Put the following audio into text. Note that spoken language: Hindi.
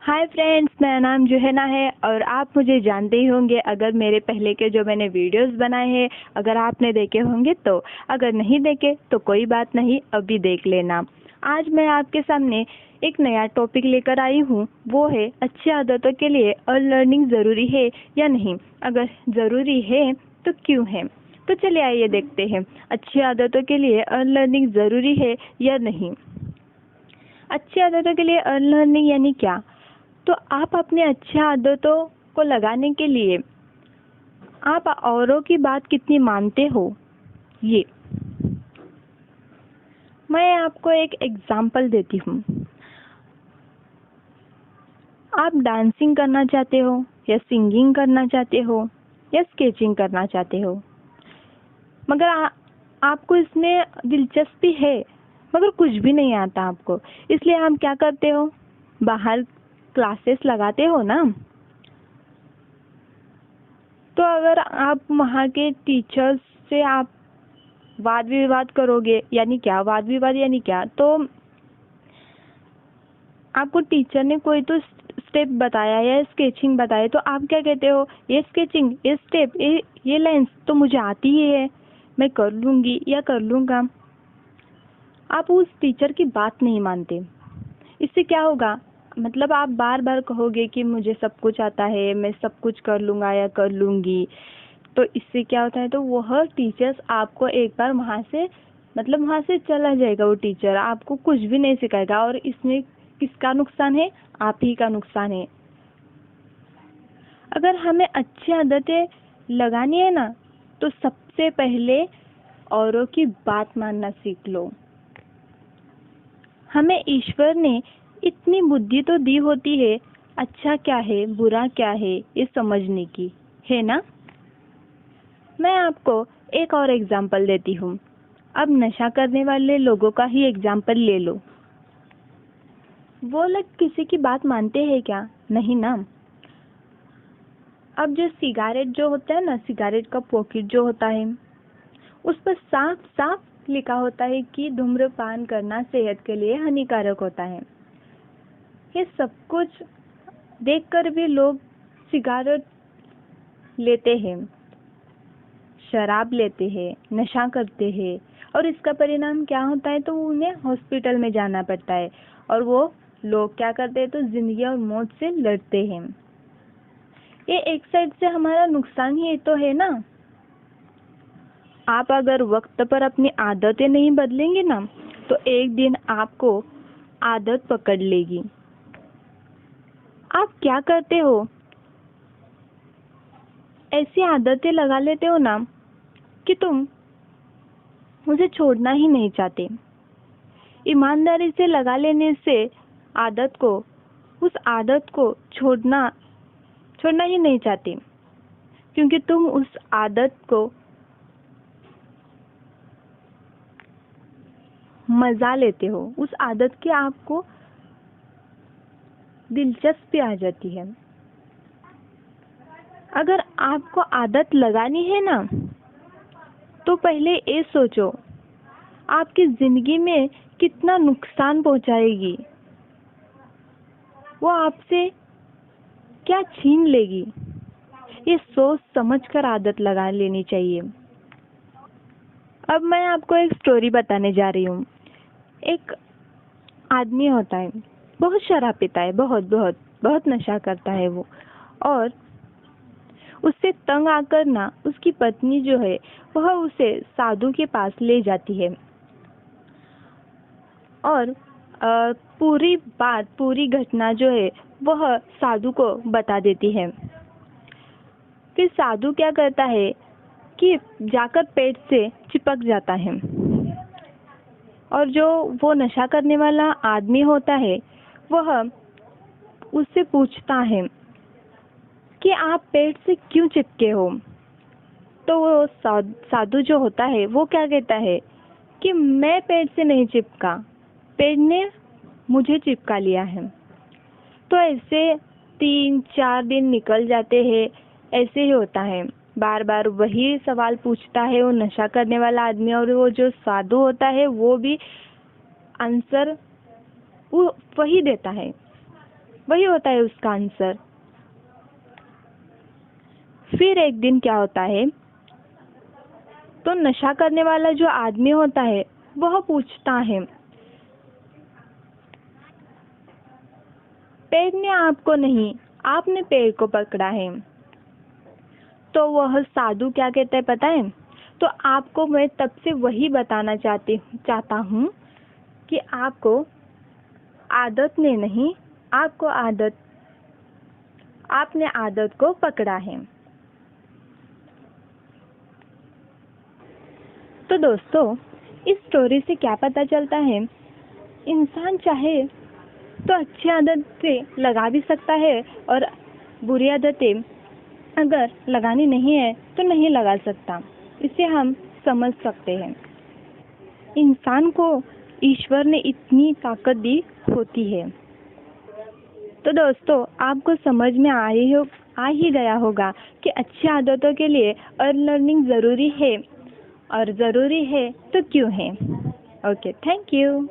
हाय फ्रेंड्स, मेरा नाम जुहेना है और आप मुझे जानते ही होंगे अगर मेरे पहले के जो मैंने वीडियोस बनाए हैं अगर आपने देखे होंगे तो। अगर नहीं देखे तो कोई बात नहीं, अभी देख लेना। आज मैं आपके सामने एक नया टॉपिक लेकर आई हूँ, वो है अच्छी आदतों के लिए लर्निंग ज़रूरी है या नहीं। अगर ज़रूरी है तो क्यों है। तो चलिए आइए देखते हैं अच्छी आदतों के लिए लर्निंग ज़रूरी है या नहीं। अच्छी आदतों के लिए लर्निंग यानी क्या। तो आप अपनी अच्छी आदतों को लगाने के लिए आप औरों की बात कितनी मानते हो। ये मैं आपको एक एग्जांपल देती हूँ। आप डांसिंग करना चाहते हो या सिंगिंग करना चाहते हो या स्केचिंग करना चाहते हो, मगर आपको इसमें दिलचस्पी है मगर कुछ भी नहीं आता आपको, इसलिए आप क्या करते हो, बाहर क्लासेस लगाते हो ना। तो अगर आप वहाँ के टीचर्स से आप वाद विवाद करोगे, यानी क्या वाद विवाद यानी क्या, तो आपको टीचर ने कोई तो स्टेप बताया या स्केचिंग बताया तो आप क्या कहते हो, ये स्केचिंग, ये स्टेप, ये लाइंस तो मुझे आती ही है, मैं कर लूँगी या कर लूँगा। आप उस टीचर की बात नहीं मानते। इससे क्या होगा, मतलब आप बार बार कहोगे कि मुझे सब कुछ आता है, मैं सब कुछ कर लूँगा या कर लूँगी। तो इससे क्या होता है, तो वह टीचर्स आपको एक बार वहाँ से, मतलब वहाँ से चला जाएगा। वो टीचर आपको कुछ भी नहीं सिखाएगा और इसमें किसका नुकसान है, आप ही का नुकसान है। अगर हमें अच्छी आदतें लगानी है ना, तो सबसे पहले औरों की बात मानना सीख लो। हमें ईश्वर ने इतनी बुद्धि तो दी होती है, अच्छा क्या है बुरा क्या है ये समझने की, है ना। मैं आपको एक और एग्जाम्पल देती हूँ। अब नशा करने वाले लोगों का ही एग्जाम्पल ले लो। वो लोग किसी की बात मानते हैं क्या, नहीं ना। अब जो सिगारेट जो होता है ना, सिगारेट का पॉकेट जो होता है, उस पर साफ साफ लिखा होता है कि धूम्रपान करना सेहत के लिए हानिकारक होता है। ये सब कुछ देखकर भी लोग सिगारेट लेते हैं, शराब लेते हैं, नशा करते हैं, और इसका परिणाम क्या होता है, तो उन्हें हॉस्पिटल में जाना पड़ता है और वो लोग क्या करते हैं, तो जिंदगी और मौत से लड़ते हैं। ये एक साइड से हमारा नुकसान ही तो है ना। आप अगर वक्त पर अपनी आदतें नहीं बदलेंगे ना, तो एक दिन आपको आदत पकड़ लेगी। आप क्या करते हो, ऐसी आदतें लगा लेते हो ना कि तुम मुझे छोड़ना ही नहीं चाहते। ईमानदारी से लगा लेने से आदत को, उस आदत को छोड़ना ही नहीं चाहते, क्योंकि तुम उस आदत को मजा लेते हो, उस आदत की आपको दिलचस्पी आ जाती है। अगर आपको आदत लगानी है ना, तो पहले ये सोचो आपकी जिंदगी में कितना नुकसान पहुंचाएगी, वो आपसे क्या छीन लेगी। ये सोच समझकर आदत लगा लेनी चाहिए। अब मैं आपको एक स्टोरी बताने जा रही हूँ। एक आदमी होता है, बहुत शराब पीता है, बहुत बहुत बहुत नशा करता है वो, और उससे तंग आकर ना उसकी पत्नी जो है वह उसे साधु के पास ले जाती है और पूरी बात, पूरी घटना जो है वह साधु को बता देती है। फिर साधु क्या करता है कि जाकर पेट से चिपक जाता है, और जो वो नशा करने वाला आदमी होता है वह उससे पूछता है कि आप पेट से क्यों चिपके हो। तो वो साधु जो होता है वो क्या कहता है कि मैं पेट से नहीं चिपका, पेट ने मुझे चिपका लिया है। तो ऐसे 3-4 दिन निकल जाते हैं, ऐसे ही होता है। बार बार वही सवाल पूछता है वो नशा करने वाला आदमी, और वो जो साधु होता है वो भी आंसर वो वही देता है। वही होता है उसका आंसर। फिर एक दिन क्या होता है, तो नशा करने वाला जो आदमी होता है वह पूछता है, पेड़ ने आपको नहीं, आपने पेड़ को पकड़ा है। तो वह साधु क्या कहता है पता है? तो आपको मैं तब से वही बताना चाहता हूँ कि आपको आदत ने नहीं, आपने आदत को पकड़ा है। तो दोस्तों, इस स्टोरी से क्या पता चलता है? इंसान चाहे तो अच्छी आदतें लगा भी सकता है और बुरी आदतें अगर लगानी नहीं है तो नहीं लगा सकता। इसे हम समझ सकते हैं। इंसान को ईश्वर ने इतनी ताकत दी होती है। तो दोस्तों, आपको समझ में आ ही गया होगा कि अच्छी आदतों के लिए लर्निंग ज़रूरी है, और ज़रूरी है तो क्यों है। Okay, thank you.